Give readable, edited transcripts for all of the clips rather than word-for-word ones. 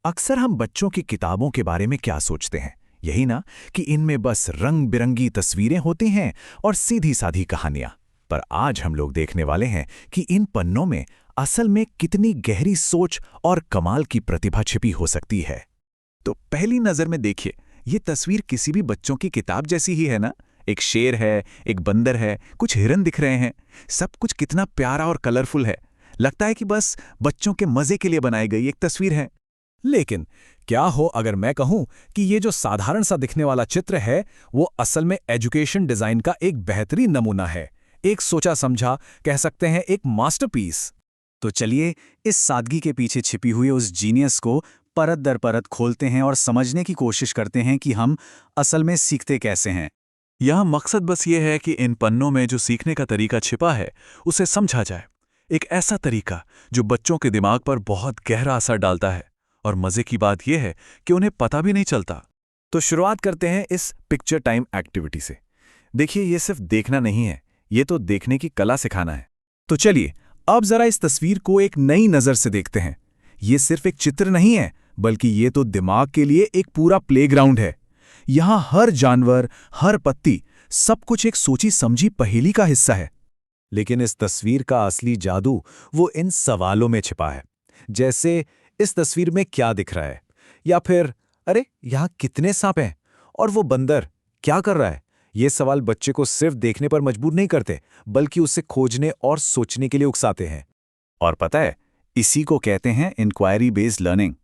अक्सर हम बच्चों की किताबों के बारे में क्या सोचते हैं? यही ना कि इनमें बस रंग बिरंगी तस्वीरें होती हैं और सीधी साधी कहानियां। पर आज हम लोग देखने वाले हैं कि इन पन्नों में असल में कितनी गहरी सोच और कमाल की प्रतिभा छिपी हो सकती है। तो पहली नजर में देखिए, ये तस्वीर किसी भी बच्चों की किताब जैसी ही है ना। एक शेर है, एक बंदर है, कुछ हिरन दिख रहे हैं। सब कुछ कितना प्यारा और कलरफुल है। लगता है कि बस बच्चों के मजे के लिए बनाई गई एक तस्वीर है। लेकिन क्या हो अगर मैं कहूं कि ये जो साधारण सा दिखने वाला चित्र है वो असल में एजुकेशन डिजाइन का एक बेहतरीन नमूना है, एक सोचा समझा, कह सकते हैं एक मास्टरपीस। तो चलिए इस सादगी के पीछे छिपी हुई उस जीनियस को परत दर परत खोलते हैं और समझने की कोशिश करते हैं कि हम असल में सीखते कैसे हैं। यहाँ मकसद बस ये है कि इन पन्नों में जो सीखने का तरीका छिपा है उसे समझा जाए। एक ऐसा तरीका जो बच्चों के दिमाग पर बहुत गहरा असर डालता है। और मजे की बात यह है कि उन्हें पता भी नहीं चलता। तो शुरुआत करते हैं इस पिक्चर टाइम एक्टिविटी से। देखिए, ये सिर्फ देखना नहीं है, ये तो देखने की कला सिखाना है। तो चलिए अब जरा इस तस्वीर को एक नई नजर से देखते हैं। ये सिर्फ एक चित्र नहीं है, बल्कि ये तो दिमाग के लिए एक पूरा प्लेग्राउंड है। यहां हर जानवर, हर पत्ती, सब कुछ एक सोची समझी पहेली का हिस्सा है। लेकिन इस तस्वीर का असली जादू वो इन सवालों में छिपा है। जैसे इस तस्वीर में क्या दिख रहा है, या फिर अरे यहां कितने सांप हैं, और वो बंदर क्या कर रहा है। ये सवाल बच्चे को सिर्फ देखने पर मजबूर नहीं करते, बल्कि उसे खोजने और सोचने के लिए उकसाते हैं। और पता है, इसी को कहते हैं इंक्वायरी बेस्ड लर्निंग।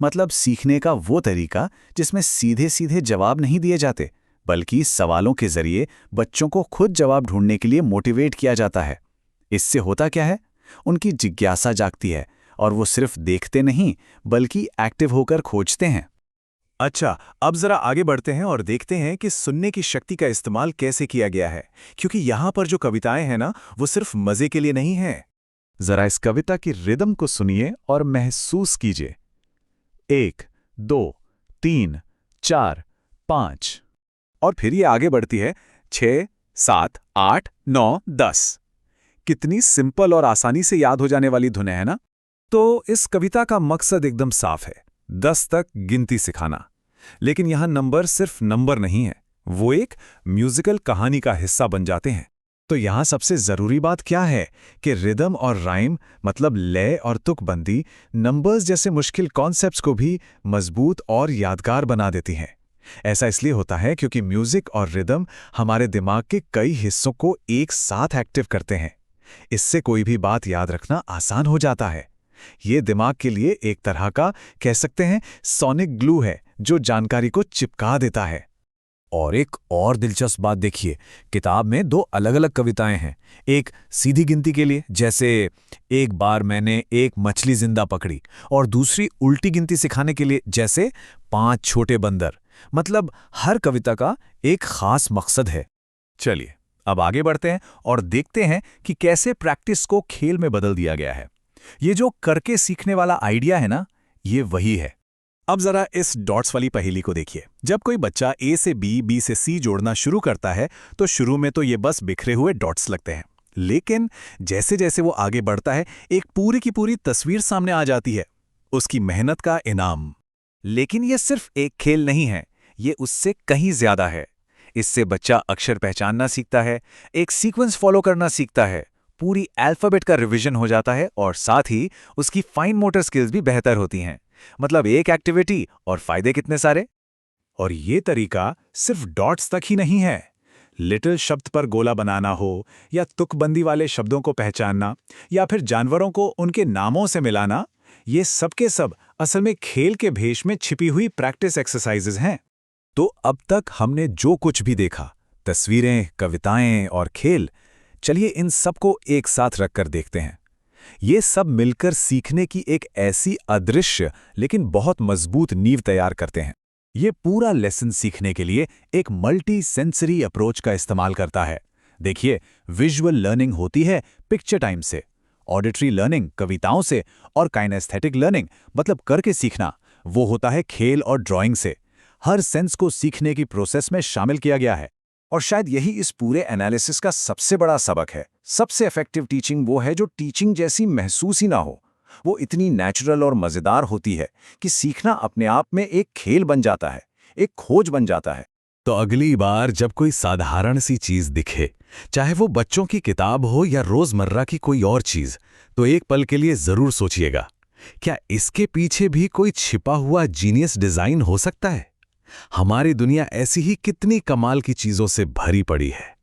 मतलब सीखने का वो तरीका जिसमें सीधे सीधे जवाब नहीं दिए जाते, बल्कि सवालों के जरिए बच्चों को खुद जवाब ढूंढने के लिए मोटिवेट किया जाता है। इससे होता क्या है, उनकी जिज्ञासा जागती है और वो सिर्फ देखते नहीं बल्कि एक्टिव होकर खोजते हैं। अच्छा, अब जरा आगे बढ़ते हैं और देखते हैं कि सुनने की शक्ति का इस्तेमाल कैसे किया गया है। क्योंकि यहां पर जो कविताएं हैं ना, वो सिर्फ मजे के लिए नहीं हैं। जरा इस कविता की रिदम को सुनिए और महसूस कीजिए। 1, 2, 3, 4, 5। और फिर ये आगे बढ़ती है 6, 7, 8, 9, 10। कितनी सिंपल और आसानी से याद हो जाने वाली धुनें है ना। तो इस कविता का मकसद एकदम साफ है, 10 तक गिनती सिखाना। लेकिन यहां नंबर सिर्फ नंबर नहीं है, वो एक म्यूजिकल कहानी का हिस्सा बन जाते हैं। तो यहां सबसे जरूरी बात क्या है कि रिदम और राइम, मतलब लय और तुकबंदी, नंबर्स जैसे मुश्किल कॉन्सेप्ट्स को भी मजबूत और यादगार बना देती हैं। ऐसा इसलिए होता है क्योंकि म्यूजिक और रिदम हमारे दिमाग के कई हिस्सों को एक साथ एक्टिव करते हैं। इससे कोई भी बात याद रखना आसान हो जाता है। ये दिमाग के लिए एक तरह का, कह सकते हैं, सोनिक ग्लू है जो जानकारी को चिपका देता है। और एक और दिलचस्प बात देखिए, किताब में 2 अलग-अलग कविताएं हैं। एक सीधी गिनती के लिए, जैसे एक बार मैंने एक मछली जिंदा पकड़ी, और दूसरी उल्टी गिनती सिखाने के लिए, जैसे 5 छोटे बंदर। मतलब हर कविता का एक खास मकसद है। चलिए अब आगे बढ़ते हैं और देखते हैं कि कैसे प्रैक्टिस को खेल में बदल दिया गया है। ये जो करके सीखने वाला आइडिया है ना, ये वही है। अब जरा इस डॉट्स वाली पहेली को देखिए। जब कोई बच्चा ए से बी, बी से सी जोड़ना शुरू करता है तो शुरू में तो ये बस बिखरे हुए डॉट्स लगते हैं। लेकिन जैसे जैसे वो आगे बढ़ता है, एक पूरी की पूरी तस्वीर सामने आ जाती है, उसकी मेहनत का इनाम। लेकिन ये सिर्फ एक खेल नहीं है, ये उससे कहीं ज्यादा है। इससे बच्चा अक्षर पहचानना सीखता है, एक सीक्वेंस फॉलो करना सीखता है, पूरी अल्फाबेट का रिवीजन हो जाता है, और साथ ही उसकी फाइन मोटर स्किल्स भी बेहतर होती हैं। मतलब एक एक्टिविटी और फायदे कितने सारे। और ये तरीका सिर्फ डॉट्स तक ही नहीं है। लिटिल शब्द पर गोला बनाना हो, या तुकबंदी वाले शब्दों को पहचानना, या फिर जानवरों को उनके नामों से मिलाना, ये सब के सब असल में खेल के भेष में छिपी हुई प्रैक्टिस एक्सरसाइजेज हैं। तो अब तक हमने जो कुछ भी देखा, तस्वीरें, कविताएं और खेल, चलिए इन सबको एक साथ रखकर देखते हैं। ये सब मिलकर सीखने की एक ऐसी अदृश्य लेकिन बहुत मजबूत नींव तैयार करते हैं। ये पूरा लेसन सीखने के लिए एक मल्टी सेंसरी अप्रोच का इस्तेमाल करता है। देखिए, विजुअल लर्निंग होती है पिक्चर टाइम से, ऑडिटरी लर्निंग कविताओं से, और काइनेस्थेटिक लर्निंग मतलब करके सीखना, वो होता है खेल और ड्राइंग से। हर सेंस को सीखने की प्रोसेस में शामिल किया गया है। और शायद यही इस पूरे एनालिसिस का सबसे बड़ा सबक है। सबसे इफेक्टिव टीचिंग वो है जो टीचिंग जैसी महसूस ही ना हो, वो इतनी नेचुरल और मज़ेदार होती है कि सीखना अपने आप में एक खेल बन जाता है, एक खोज बन जाता है। तो अगली बार जब कोई साधारण सी चीज दिखे, चाहे वो बच्चों की किताब हो या रोजमर्रा की कोई और चीज, तो एक पल के लिए जरूर सोचिएगा, क्या इसके पीछे भी कोई छिपा हुआ जीनियस डिजाइन हो सकता है? हमारी दुनिया ऐसी ही कितनी कमाल की चीजों से भरी पड़ी है।